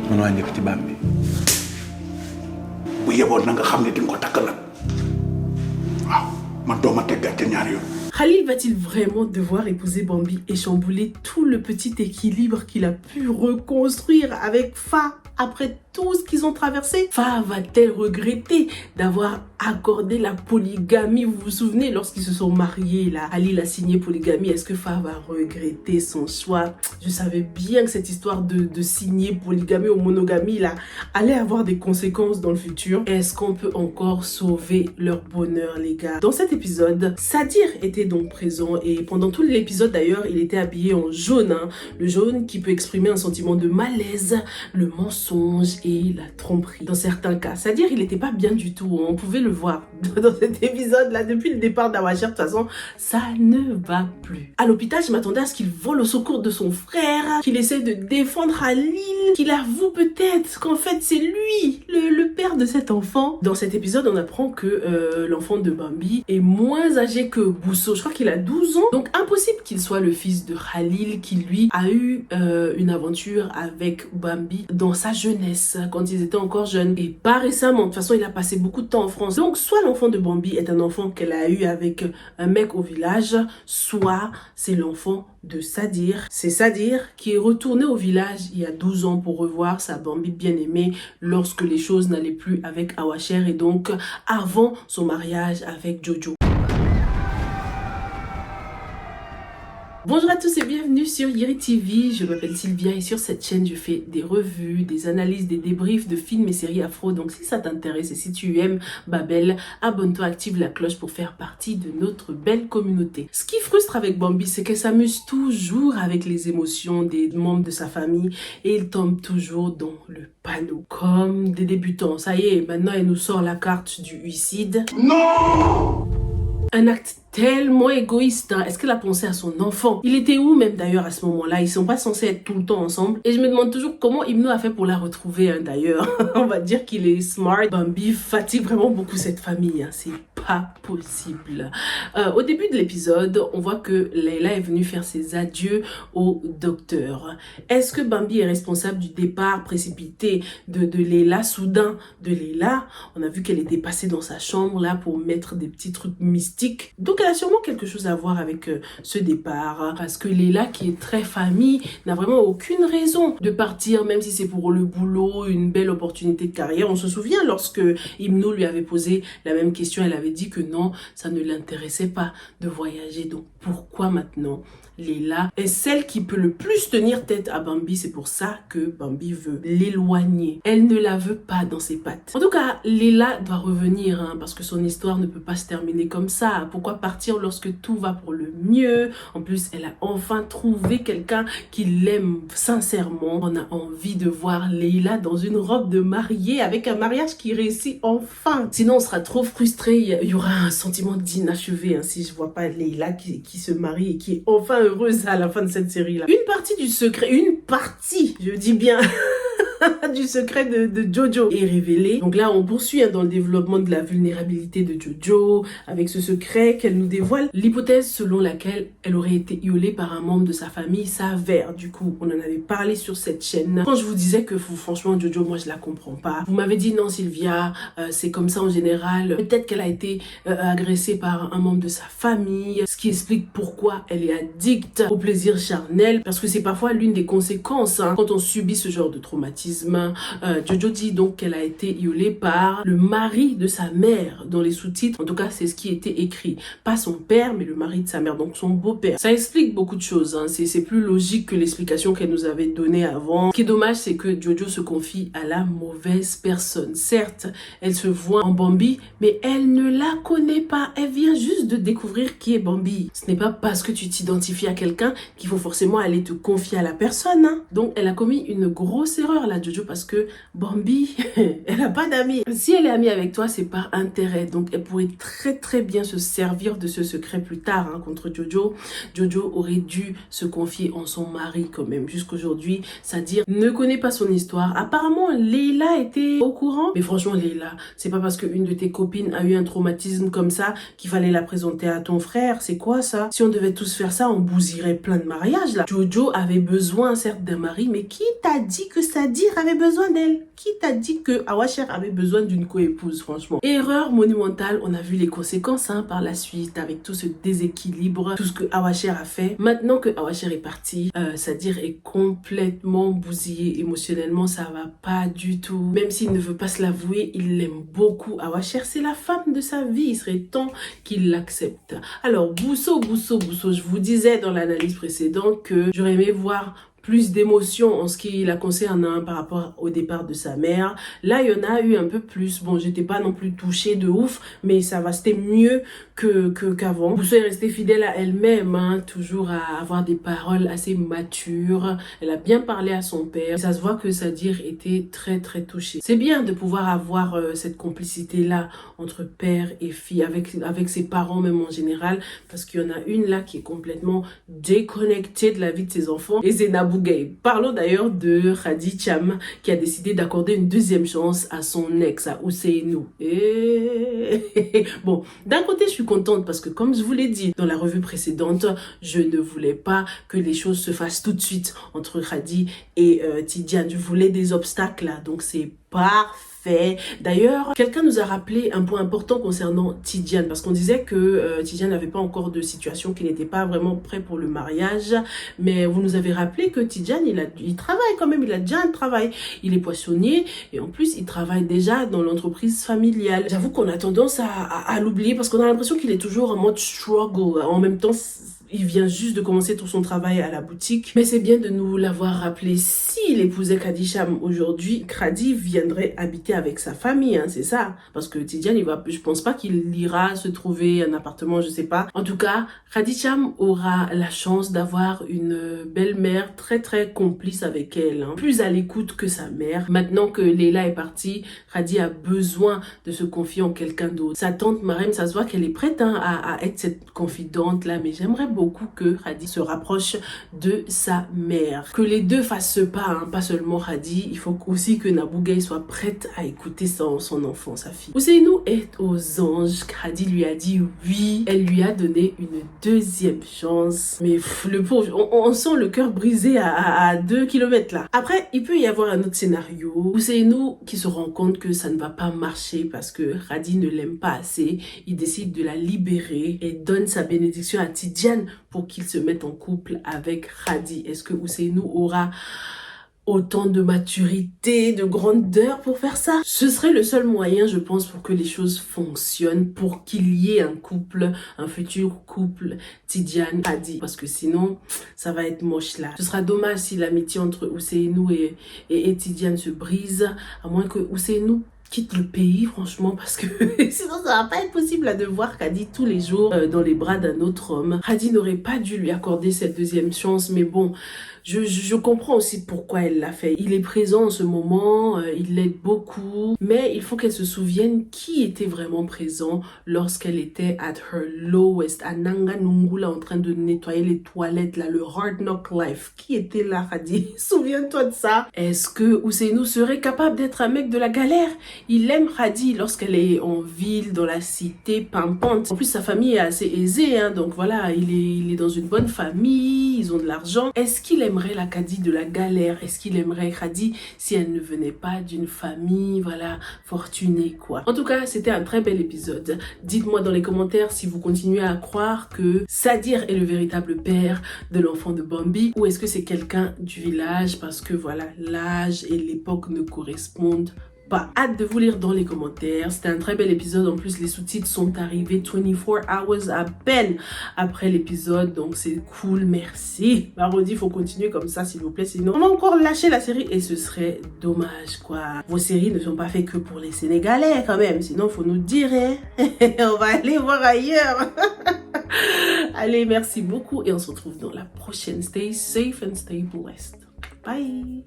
man waa njëkk ci Bambi bu yeboon na nga xam ne di nga ko takk nag waaw man dooma teggaate ñaar yoon. Khalil va-t-il vraiment devoir épouser Bambi et chambouler tout le petit équilibre qu'il a pu reconstruire avec Fa après tout ce qu'ils ont traversé? Fa va-t-elle regretter d'avoir accordé la polygamie? Vous vous souvenez lorsqu'ils se sont mariés là, Khalil a signé polygamie. Est-ce que Fa va regretter son choix? Je savais bien que cette histoire de signer polygamie ou monogamie là allait avoir des conséquences dans le futur. Est-ce qu'on peut encore sauver leur bonheur les gars? Dans cet épisode, Sadir était donc présent et pendant tout l'épisode d'ailleurs il était habillé en jaune, hein, le jaune qui peut exprimer un sentiment de malaise, le mensonge et la tromperie. Dans certains cas, c'est-à-dire il n'était pas bien du tout, on pouvait le voir dans cet épisode là depuis le départ d'Awacher. De toute façon ça ne va plus. À l'hôpital je m'attendais à ce qu'il vole au secours de son frère, qu'il essaie de défendre Khalil, qu'il avoue peut-être qu'en fait c'est lui le père de cet enfant. Dans cet épisode on apprend que l'enfant de Bambi est moins âgé que Bousso, je crois qu'il a 12 ans, donc impossible qu'il soit le fils de Khalil qui lui a eu une aventure avec Bambi dans sa jeunesse, quand ils étaient encore jeunes et pas récemment. De toute façon il a passé beaucoup de temps en France, donc soit l'enfant de Bambi est un enfant qu'elle a eu avec un mec au village, soit c'est l'enfant de Sadir. C'est Sadir qui est retourné au village il y a 12 ans pour revoir sa Bambi bien-aimée lorsque les choses n'allaient plus avec Awacher et donc avant son mariage avec Jojo. Bonjour à tous et bienvenue sur Yeri TV, je m'appelle Sylvia et sur cette chaîne je fais des revues, des analyses, des débriefs de films et séries afro. Donc si ça t'intéresse et si tu aimes Babel, abonne-toi, active la cloche pour faire partie de notre belle communauté. Ce qui frustre avec Bambi, c'est qu'elle s'amuse toujours avec les émotions des membres de sa famille et il tombe toujours dans le panneau. Comme des débutants, ça y est, maintenant elle nous sort la carte du suicide. Non! Un acte tellement égoïste, hein. Est-ce qu'elle a pensé à son enfant? Il était où même d'ailleurs à ce moment-là? Ils sont pas censés être tout le temps ensemble. Et je me demande toujours comment Hypno a fait pour la retrouver, hein, d'ailleurs. On va dire qu'il est smart. Bambi fatigue vraiment beaucoup cette famille, hein. C'est pas possible. Au début de l'épisode, on voit que Leila est venue faire ses adieux au docteur. Est-ce que Bambi est responsable du départ précipité de Leila, soudain de Leila? On a vu qu'elle était passée dans sa chambre là pour mettre des petits trucs mystiques. Donc elle a sûrement quelque chose à voir avec ce départ, parce que Leila, qui est très famille, n'a vraiment aucune raison de partir, même si c'est pour le boulot, une belle opportunité de carrière. On se souvient lorsque Hypno lui avait posé la même question, elle avait dit que non, ça ne l'intéressait pas de voyager. Donc pourquoi maintenant Leila est celle qui peut le plus tenir tête à Bambi? C'est pour ça que Bambi veut l'éloigner. Elle ne la veut pas dans ses pattes. En tout cas, Leila doit revenir, hein, parce que son histoire ne peut pas se terminer comme ça. Pourquoi partir lorsque tout va pour le mieux? En plus, elle a enfin trouvé quelqu'un qui l'aime sincèrement. On a envie de voir Leila dans une robe de mariée avec un mariage qui réussit enfin. Sinon, on sera trop frustré. Il y aura un sentiment d'inachevé, hein, si je vois pas Leila qui se marie et qui est enfin heureuse à la fin de cette série là. Une partie du secret, je dis bien du secret de Jojo est révélé. Donc là on poursuit, hein, dans le développement de la vulnérabilité de Jojo avec ce secret qu'elle nous dévoile. L'hypothèse selon laquelle elle aurait été violée par un membre de sa famille s'avère. Du coup on en avait parlé sur cette chaîne. Quand je vous disais que franchement Jojo, moi je la comprends pas, vous m'avez dit non Sylvia, c'est comme ça en général. Peut-être qu'elle a été agressée par un membre de sa famille, ce qui explique pourquoi elle est addicte au plaisir charnel, parce que c'est parfois l'une des conséquences, hein, quand on subit ce genre de traumatisme. Jojo dit donc qu'elle a été violée par le mari de sa mère. Dans les sous-titres, en tout cas c'est ce qui était écrit, pas son père mais le mari de sa mère, donc son beau-père. Ça explique beaucoup de choses, hein. C'est plus logique que l'explication qu'elle nous avait donnée avant. Ce qui est dommage, c'est que Jojo se confie à la mauvaise personne. Certes, elle se voit en Bambi, mais elle ne la connaît pas. Elle vient juste de découvrir qui est Bambi. Ce n'est pas parce que tu t'identifies à quelqu'un qu'il faut forcément aller te confier à la personne, hein. Donc elle a commis une grosse erreur là, Jojo, parce que Bambi, elle n'a pas d'amis. Si elle est amie avec toi, c'est par intérêt. Donc elle pourrait très bien se servir de ce secret plus tard, hein, contre Jojo. Jojo aurait dû se confier en son mari quand même. Jusqu'aujourd'hui, Sadir ne connaît pas son histoire. Apparemment, Leila était au courant. Mais franchement, Leila, c'est pas parce qu'une de tes copines a eu un traumatisme comme ça qu'il fallait la présenter à ton frère. C'est quoi ça? Si on devait tous faire ça, on bousillerait plein de mariages là. Jojo avait besoin certes d'un mari, mais qui t'a dit que Sadir Awasher avait besoin d'elle. Qui t'a dit que Awasher avait besoin d'une co-épouse, franchement? Erreur monumentale, on a vu les conséquences par la suite, avec tout ce déséquilibre, tout ce que Awasher a fait. Maintenant que Awasher est parti, Sadir est complètement bousillé émotionnellement, ça va pas du tout. Même s'il ne veut pas se l'avouer, il l'aime beaucoup. Awasher, c'est la femme de sa vie, il serait temps qu'il l'accepte. Alors, Bousso, je vous disais dans l'analyse précédente que j'aurais aimé voir plus d'émotions en ce qui la concerne par rapport au départ de sa mère. Là, il y en a eu un peu plus. Bon, j'étais pas non plus touchée de ouf, mais ça va, c'était mieux qu'avant. Bousso est restée fidèle à elle-même, toujours à avoir des paroles assez matures. Elle a bien parlé à son père. Et ça se voit que Sadir était très touché. C'est bien de pouvoir avoir cette complicité-là entre père et fille, avec ses parents même en général, parce qu'il y en a une là qui est complètement déconnectée de la vie de ses enfants, et c'est Nabou Gaye. Parlons d'ailleurs de Khady Cham, qui a décidé d'accorder une deuxième chance à son ex, à Ousseynou. Bon, d'un côté, je suis contente parce que, comme je vous l'ai dit dans la revue précédente, je ne voulais pas que les choses se fassent tout de suite entre Khady et Tidiane. Je voulais des obstacles là, donc c'est parfait. D'ailleurs, quelqu'un nous a rappelé un point important concernant Tidiane, parce qu'on disait que Tidiane n'avait pas encore de situation, qu'il n'était pas vraiment prêt pour le mariage, mais vous nous avez rappelé que Tidiane, il travaille quand même, il a déjà un travail, il est poissonnier, et en plus, il travaille déjà dans l'entreprise familiale. J'avoue qu'on a tendance à l'oublier, parce qu'on a l'impression qu'il est toujours en mode struggle. En même temps, il vient juste de commencer tout son travail à la boutique. Mais c'est bien de nous l'avoir rappelé. S'il épousait Khady Cham aujourd'hui, Khady viendrait habiter avec sa famille, c'est ça. Parce que Tidiane, je pense pas qu'il ira se trouver un appartement, je sais pas. En tout cas, Khady Cham aura la chance d'avoir une belle-mère très complice avec elle. Plus à l'écoute que sa mère. Maintenant que Leila est partie, Khady a besoin de se confier en quelqu'un d'autre. Sa tante Marème, ça se voit qu'elle est prête à être cette confidente là, mais j'aimerais beaucoup que Khady se rapproche de sa mère. Que les deux fassent ce pas, pas seulement Khady, il faut aussi que Nabou Gaye soit prête à écouter son enfant, sa fille. Ousseynou est aux anges. Khady lui a dit oui. Elle lui a donné une deuxième chance. Mais le pauvre, on sent le cœur brisé à 2 km là. Après, il peut y avoir un autre scénario. Ousseynou qui se rend compte que ça ne va pas marcher parce que Khady ne l'aime pas assez. Il décide de la libérer et donne sa bénédiction à Tidiane pour qu'il se mette en couple avec Khady. Est-ce que Ousseynou aura autant de maturité, de grandeur pour faire ça? Ce serait le seul moyen, je pense, pour que les choses fonctionnent, pour qu'il y ait un couple, un futur couple Tidiane-Khady. Parce que sinon, ça va être moche là. Ce sera dommage si l'amitié entre Ousseynou et Tidiane se brise, à moins que Ousseynou quitte le pays, franchement, parce que sinon ça va pas être possible là, de voir Khady tous les jours dans les bras d'un autre homme. Khady n'aurait pas dû lui accorder cette deuxième chance, mais bon, je comprends aussi pourquoi elle l'a fait. Il est présent en ce moment, il l'aide beaucoup, mais il faut qu'elle se souvienne qui était vraiment présent lorsqu'elle était at her lowest, à Nanganungula, en train de nettoyer les toilettes, là, le hard knock life. Qui était là, Khady? Souviens-toi de ça. Est-ce que Ousseynou serait capable d'être un mec de la galère? Il aime Khady lorsqu'elle est en ville, dans la cité pimpante. En plus, sa famille est assez aisée, donc voilà, il est dans une bonne famille, ils ont de l'argent. Est-ce qu'il aimerait la Khady de la galère? Est-ce qu'il aimerait Khady si elle ne venait pas d'une famille, voilà, fortunée, quoi? En tout cas, c'était un très bel épisode. Dites-moi dans les commentaires si vous continuez à croire que Sadir est le véritable père de l'enfant de Bambi, ou est-ce que c'est quelqu'un du village, parce que voilà, l'âge et l'époque ne correspondent pas. Hâte de vous lire dans les commentaires. C'était un très bel épisode. En plus, les sous-titres sont arrivés 24 hours à peine après l'épisode. Donc, c'est cool. Merci. Marodi, il faut continuer comme ça, s'il vous plaît. Sinon, on va encore lâcher la série et ce serait dommage, quoi. Vos séries ne sont pas faites que pour les Sénégalais, quand même. Sinon, il faut nous dire, on va aller voir ailleurs. Allez, merci beaucoup et on se retrouve dans la prochaine. Stay safe and stay blessed. Bye.